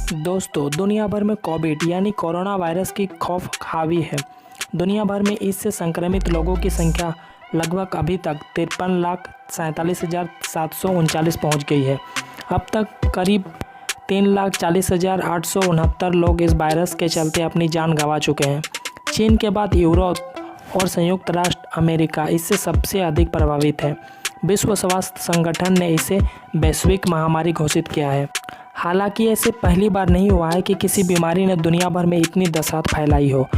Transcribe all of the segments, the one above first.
दोस्तों, दुनिया भर में कोविड यानी कोरोना वायरस की खौफ हावी है। दुनिया भर में इससे संक्रमित लोगों की संख्या लगभग अभी तक 53,47,739 पहुंच गई है। अब तक करीब 3,40,869 लोग इस वायरस के चलते अपनी जान गंवा चुके हैं। चीन के बाद यूरोप और संयुक्त राष्ट्र अमेरिका इससे सबसे अधिक प्रभावित है। विश्व स्वास्थ्य संगठन ने इसे वैश्विक महामारी घोषित किया है। हालांकि ऐसे पहली बार नहीं हुआ है कि किसी बीमारी ने दुनिया भर में इतनी दहशत फैलाई हो।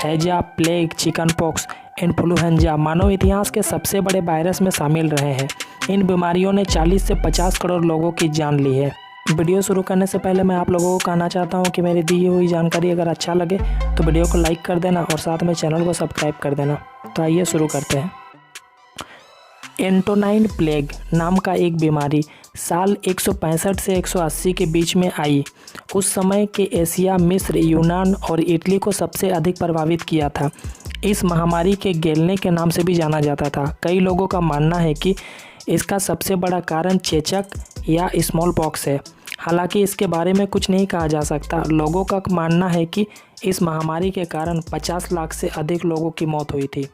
हैजा, प्लेग, चिकन पॉक्स, इन्फ्लुएंजा मानव इतिहास के सबसे बड़े वायरस में शामिल रहे हैं। इन बीमारियों ने 40 से 50 करोड़ लोगों की जान ली है। वीडियो शुरू करने से पहले मैं आप लोगों को कहना चाहता हूं कि मेरी दी हुई जानकारी अगर अच्छा लगे तो वीडियो को लाइक कर देना और साथ में चैनल को सब्सक्राइब कर देना। तो आइए शुरू करते हैं। एंटोनाइन प्लेग नाम का एक बीमारी साल 165 से 180 के बीच में आई। उस समय के एशिया, मिस्र, यूनान और इटली को सबसे अधिक प्रभावित किया था। इस महामारी के गेलने के नाम से भी जाना जाता था। कई लोगों का मानना है कि इसका सबसे बड़ा कारण चेचक या स्मॉल पॉक्स है। हालांकि इसके बारे में कुछ नहीं कहा जा सकता। लोगों का मानना है कि इस महामारी के कारण 50 लाख से अधिक लोगों की मौत हुई थी।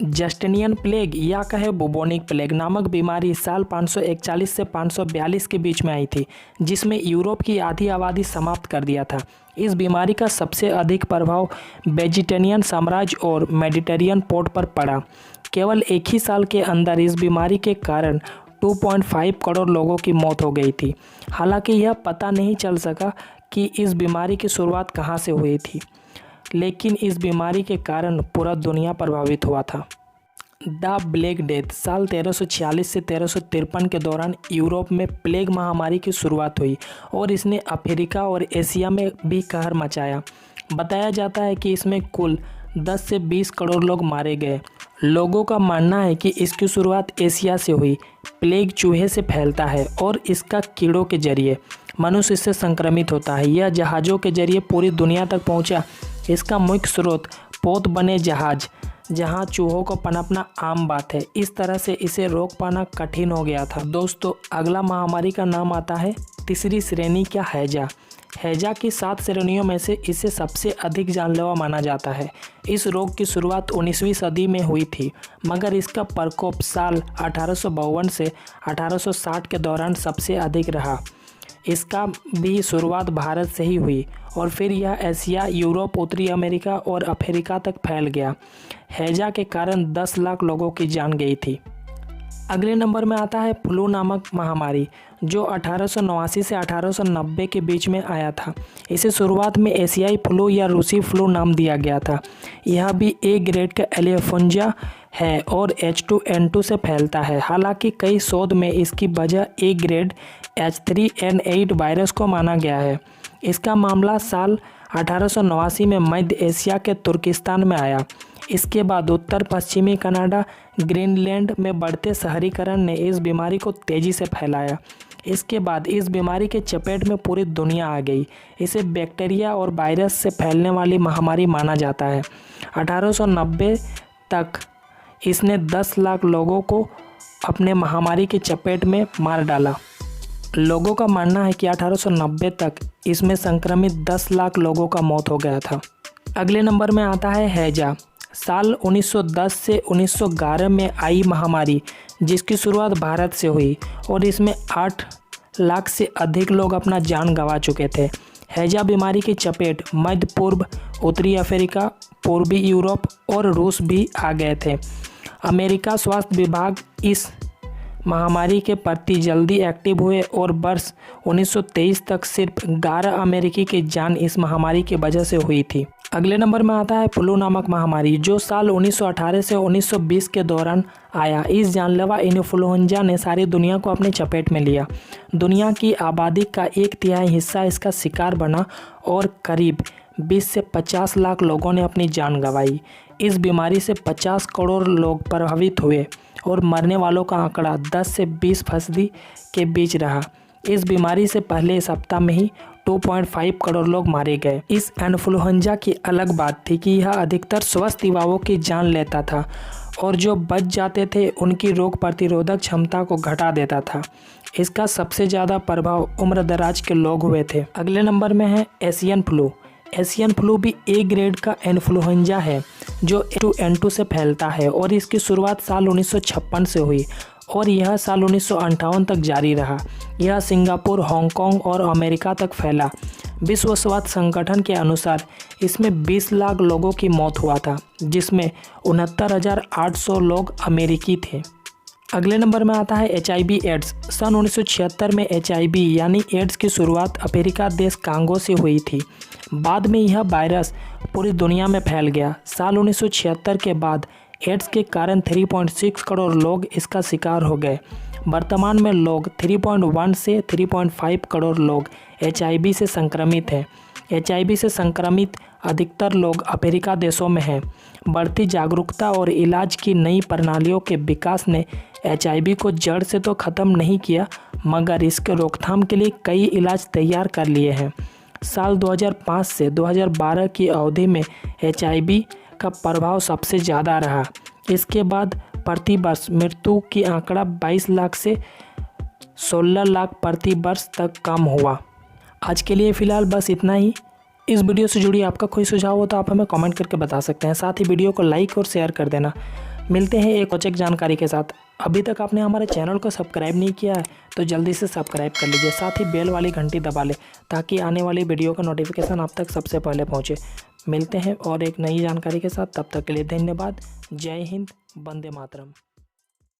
जस्टिनियन प्लेग या कहे बुबोनिक प्लेग नामक बीमारी साल 541 से 542 के बीच में आई थी, जिसमें यूरोप की आधी आबादी समाप्त कर दिया था। इस बीमारी का सबसे अधिक प्रभाव वेजिटेरियन साम्राज्य और मेडिटेरियन पोर्ट पर पड़ा। केवल एक ही साल के अंदर इस बीमारी के कारण 2.5 करोड़ लोगों की मौत हो गई थी। हालांकि यह पता नहीं चल सका कि इस बीमारी की शुरुआत कहाँ से हुई थी, लेकिन इस बीमारी के कारण पूरा दुनिया प्रभावित हुआ था। द ब्लैक डेथ साल 1346 से 1353 के दौरान यूरोप में प्लेग महामारी की शुरुआत हुई और इसने अफ्रीका और एशिया में भी कहर मचाया। बताया जाता है कि इसमें कुल 10 से 20 करोड़ लोग मारे गए। लोगों का मानना है कि इसकी शुरुआत एशिया से हुई। प्लेग चूहे से फैलता है और इसका कीड़ों के जरिए मनुष्य इससे संक्रमित होता है। यह जहाज़ों के जरिए पूरी दुनिया तक पहुंचा। इसका मुख्य स्रोत पोत बने जहाज, जहां चूहों को पनपना आम बात है। इस तरह से इसे रोक पाना कठिन हो गया था। दोस्तों, अगला महामारी का नाम आता है तीसरी श्रेणी का हैजा। हैजा की 7 श्रेणियों में से इसे सबसे अधिक जानलेवा माना जाता है। इस रोग की शुरुआत 19वीं सदी में हुई थी, मगर इसका प्रकोप साल 1852 से 1860 के दौरान सबसे अधिक रहा। इसका भी शुरुआत भारत से ही हुई और फिर यह एशिया, यूरोप, उत्तरी अमेरिका और अफ्रीका तक फैल गया। हैजा के कारण 10 लाख लोगों की जान गई थी। अगले नंबर में आता है फ्लू नामक महामारी, जो 1889 से 1890 के बीच में आया था। इसे शुरुआत में एशियाई फ्लू या रूसी फ्लू नाम दिया गया था। यह भी ए ग्रेड का एलिफेंजा है और H2N2 से फैलता है। हालांकि कई शोध में इसकी वजह ए ग्रेड H3N8 वायरस को माना गया है। इसका मामला साल 1889 में मध्य एशिया के तुर्किस्तान में आया। इसके बाद उत्तर पश्चिमी कनाडा, ग्रीनलैंड में बढ़ते शहरीकरण ने इस बीमारी को तेज़ी से फैलाया। इसके बाद इस बीमारी के चपेट में पूरी दुनिया आ गई। इसे बैक्टीरिया और वायरस से फैलने वाली महामारी माना जाता है। 1890 तक इसने 10 लाख लोगों को अपने महामारी की चपेट में मार डाला। लोगों का मानना है कि 1890 तक इसमें संक्रमित 10 लाख लोगों का मौत हो गया था। अगले नंबर में आता है हैजा। साल 1910 से 1911 में आई महामारी, जिसकी शुरुआत भारत से हुई और इसमें 8 लाख से अधिक लोग अपना जान गंवा चुके थे। हैजा बीमारी की चपेट मध्य पूर्व, उत्तरी अफ्रीका, पूर्वी यूरोप और रूस भी आ गए थे। अमेरिका स्वास्थ्य विभाग इस महामारी के प्रति जल्दी एक्टिव हुए और वर्ष 1923 तक सिर्फ 11 अमेरिकी की जान इस महामारी की वजह से हुई थी। अगले नंबर में आता है फ्लू नामक महामारी, जो साल 1918 से 1920 के दौरान आया। इस जानलेवा इन्फ्लुएंजा ने सारी दुनिया को अपने चपेट में लिया। दुनिया की आबादी का 1/3 हिस्सा इसका शिकार बना और करीब 20 से 50 लाख लोगों ने अपनी जान गंवाई। इस बीमारी से 50 करोड़ लोग प्रभावित हुए और मरने वालों का आंकड़ा 10 से 20% के बीच रहा। इस बीमारी से पहले सप्ताह में ही 2.5 करोड़ लोग मारे गए। इस इन्फ्लुएंजा की अलग बात थी कि यह अधिकतर स्वस्थ युवाओं की जान लेता था और जो बच जाते थे उनकी रोग प्रतिरोधक क्षमता को घटा देता था। इसका सबसे ज़्यादा प्रभाव उम्रदराज के लोग हुए थे। अगले नंबर में है एशियन फ्लू। एशियन फ्लू भी ए ग्रेड का इन्फ्लुएंजा है जो H2N2 से फैलता है और इसकी शुरुआत साल 1956 से हुई और यह साल 1958 तक जारी रहा। यह सिंगापुर, हांगकांग और अमेरिका तक फैला। विश्व स्वास्थ्य संगठन के अनुसार इसमें 20 लाख लोगों की मौत हुआ था, जिसमें 69,800 लोग अमेरिकी थे। अगले नंबर में आता है HIV एड्स। सन 1976 में HIV यानी एड्स की शुरुआत अफ्रीका देश कांगो से हुई थी। बाद में यह वायरस पूरी दुनिया में फैल गया। साल 1976 के बाद एड्स के कारण 3.6 करोड़ लोग इसका शिकार हो गए। वर्तमान में लोग 3.1 से 3.5 करोड़ लोग HIV से संक्रमित हैं। HIV से संक्रमित अधिकतर लोग अफ्रीका देशों में हैं। बढ़ती जागरूकता और इलाज की नई प्रणालियों के विकास ने HIV को जड़ से तो ख़त्म नहीं किया, मगर इसके रोकथाम के लिए कई इलाज तैयार कर लिए हैं। साल 2005 से 2012 की अवधि में HIV का प्रभाव सबसे ज़्यादा रहा। इसके बाद प्रति वर्ष मृत्यु की आंकड़ा 22 लाख से 16 लाख प्रति वर्ष तक कम हुआ। आज के लिए फ़िलहाल बस इतना ही। इस वीडियो से जुड़ी आपका कोई सुझाव हो तो आप हमें कमेंट करके बता सकते हैं। साथ ही वीडियो को लाइक और शेयर कर देना। मिलते हैं एक रोचक जानकारी के साथ। अभी तक आपने हमारे चैनल को सब्सक्राइब नहीं किया है तो जल्दी से सब्सक्राइब कर लीजिए। साथ ही बेल वाली घंटी दबा लें ताकि आने वाली वीडियो का नोटिफिकेशन आप तक सबसे पहले पहुँचे। मिलते हैं और एक नई जानकारी के साथ। तब तक के लिए धन्यवाद। जय हिंद, वंदे मातरम।